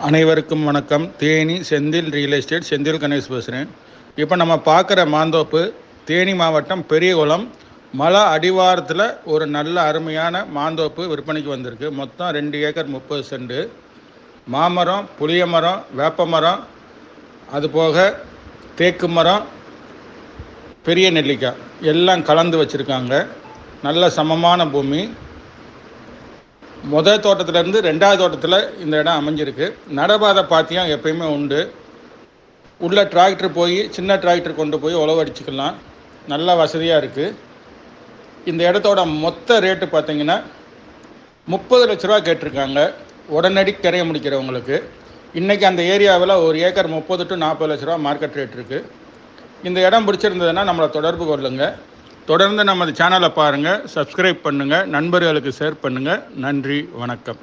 அனைவருக்கும் வணக்கம். Theni Senthil real estate Senthil Ganesh பேசுகிறேன். இப்போ நம்ம பார்க்குற மாந்தோப்பு தேனி மாவட்டம் பெரியகுளம் மலை அடிவாரத்தில் ஒரு நல்ல அருமையான மாந்தோப்பு விற்பனைக்கு வந்திருக்கு. மொத்தம் 2 ஏக்கர் 30 சென்ட். மாமரம், புளிய மரம், வேப்ப மரம், அதுபோக தேக்கு மரம், பெரிய நெல்லிக்காய் எல்லாம் கலந்து வச்சுருக்காங்க. நல்ல சமமான பூமி. முதல் தோட்டத்திலேருந்து 2வது தோட்டத்தில் இந்த இடம் அமைஞ்சிருக்கு. நடபாதை பாத்தியம் எப்பயுமே உண்டு. உள்ள டிராக்டர் போய் சின்ன டிராக்டர் கொண்டு போய் உழவு அடிச்சுக்கலாம். நல்ல வசதியாக இருக்குது. இந்த இடத்தோட மொத்த ரேட்டு பார்த்திங்கன்னா 30 லட்ச ரூபா கேட்டிருக்காங்க. உடனடி கரைய முடிக்கிறவங்களுக்கு. இன்றைக்கி அந்த ஏரியாவில் ஒரு ஏக்கர் 30 to 40 லட்ச ரூபா மார்க்கெட் ரேட் இருக்குது. இந்த இடம் பிடிச்சிருந்ததுன்னா நம்மளை தொடர்பு கொள்ளுங்கள். தொடர்ந்து நமது சேனலை பாருங்கள், சப்ஸ்கிரைப் பண்ணுங்கள், நண்பர்களுக்கு ஷேர் பண்ணுங்கள். நன்றி, வணக்கம்.